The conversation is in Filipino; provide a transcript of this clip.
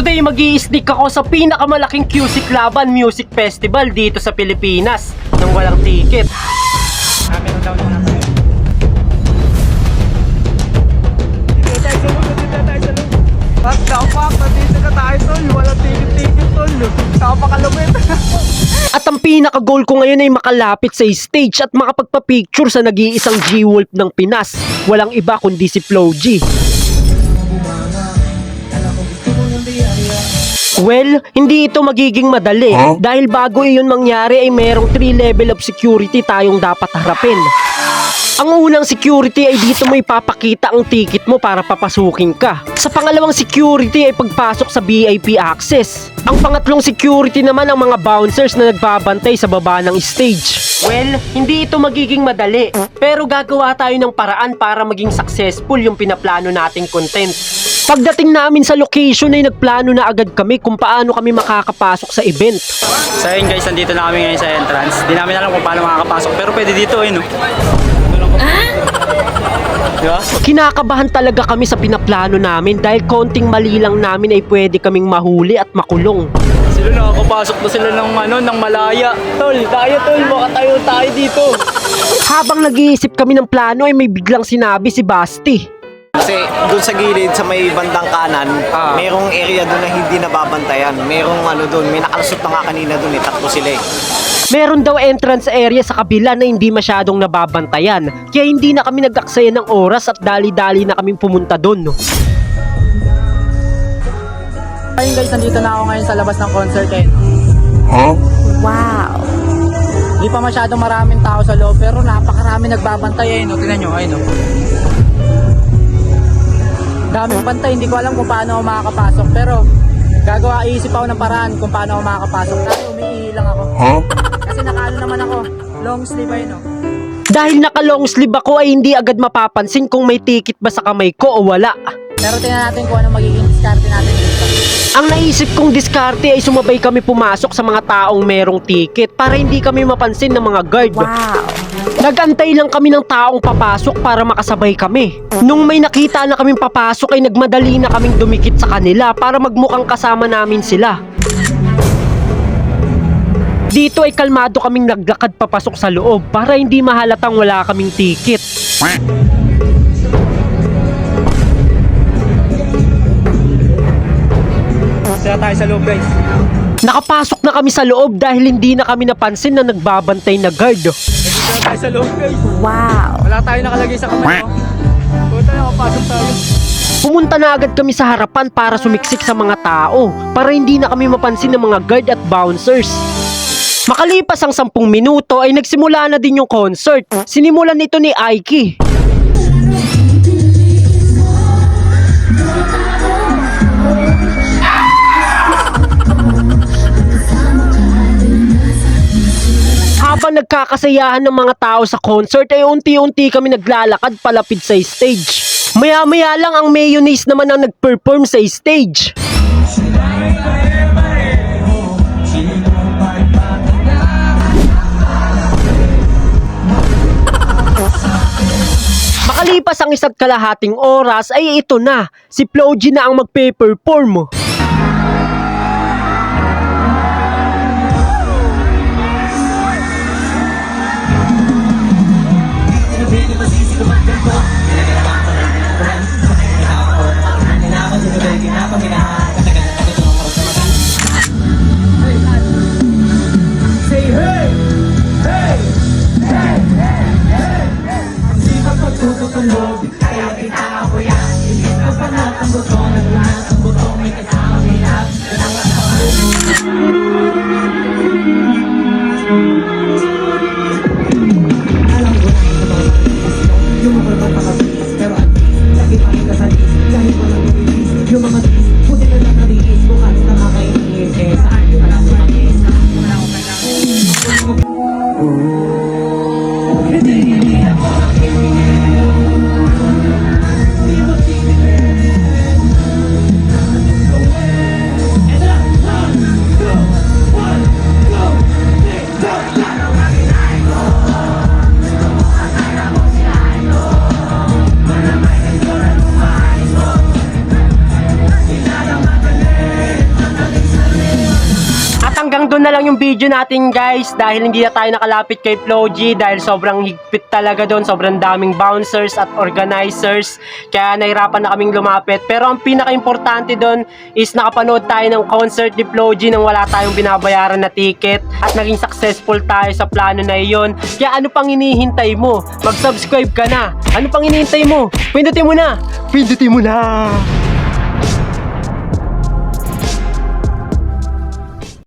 Today mag-i-sneak ako sa pinakamalaking QC Laban Music Festival dito sa Pilipinas nang walang ticket. Meron daw naman tayo. Nandito ka tayo tol. Walang ticket tol. Napakalupit. At ang pinaka-goal ko ngayon ay makalapit sa stage at makapagpa-picture sa nag-iisang G-Wolf ng Pinas. Walang iba kundi si Flo G. Well, hindi ito magiging madali dahil bago iyon mangyari ay merong 3 level of security tayong dapat harapin. Ang unang security ay dito mo ipapakita ang ticket mo para papasukin ka. Sa pangalawang security ay pagpasok sa VIP access. Ang pangatlong security naman ang mga bouncers na nagbabantay sa baba ng stage. Well, hindi ito magiging madali, pero gagawa tayo ng paraan para maging successful yung pinaplano nating content. Pagdating namin sa location ay nagplano na agad kami kung paano kami makakapasok sa event. So yun guys, nandito na kami ngayon sa entrance. Di namin alam kung paano makakapasok, pero pwede dito no. Diba? Kinakabahan talaga kami sa pinaplano namin dahil konting mali lang namin ay pwede kaming mahuli at makulong. Sila nakakapasok na sila ng malaya. Tol, baka tayo dito. Habang nag-iisip kami ng plano ay may biglang sinabi si Basti. Kasi doon sa gilid, sa may bandang kanan, merong area doon na hindi nababantayan. Merong doon, may nakalusot na nga kanina doon, tatlo sila eh. Meron daw entrance area sa kabila na hindi masyadong nababantayan. Kaya hindi na kami nag-aksaya ng oras at dali-dali na kaming pumunta doon. Ayun guys, nandito na ako ngayon sa labas ng concert eh. Wow! Di pa masyadong maraming tao sa loob, pero napakarami nagbabantay eh. Tingnan nyo, ayun no. Daming bantay, hindi ko alam kung paano ako makakapasok, pero iisip ako ng paraan kung paano ako makakapasok. Kasi umiihi lang ako. Kasi nakaano naman ako, long sleeve ay no. Dahil naka-long sleeve ako ay hindi agad mapapansin kung may ticket ba sa kamay ko o wala. Pero tingnan natin kung ano magiging diskarte natin dito. Ang naisip kong diskarte ay sumabay kami pumasok sa mga taong merong ticket para hindi kami mapansin ng mga guard. Wow! Nagantay lang kami ng taong papasok para makasabay kami. Nung may nakita na kaming papasok ay nagmadali na kaming dumikit sa kanila para magmukhang kasama namin sila. Dito ay kalmado kaming naglakad papasok sa loob para hindi mahalatang wala kaming ticket. Sila tayo sa loob guys. Nakapasok na kami sa loob dahil hindi na kami napansin na nagbabantay na guard. Sila tayo sa loob guys. Wow! Wala tayo nakalagay sa kamay no. Puta na, kapasok tayo. Pumunta na agad kami sa harapan para sumiksik sa mga tao para hindi na kami mapansin ng mga guard at bouncers. Makalipas ang 10 minuto ay nagsimula na din yung concert. Sinimulan ito ni Aiki. Habang nagkakasayahan ng mga tao sa concert ay unti-unti kami naglalakad palapit sa stage. Maya-maya lang ang mayonnaise naman ang nag-perform sa stage. Makalipas ang 1.5 oras ay ito na, si Flo G na ang magpe-perform. ito na lang yung video natin guys dahil hindi na tayo nakalapit kay Flo G dahil sobrang higpit talaga doon, sobrang daming bouncers at organizers kaya nahirapan na kaming lumapit. Pero ang pinaka-importante doon is nakapanood tayo ng concert ni Flo G nang wala tayong binabayaran na ticket at naging successful tayo sa plano na iyon. Kaya ano pang hinihintay mo? Mag-subscribe ka na. Ano pang hinihintay mo? Pindutin mo na! Pindutin mo na!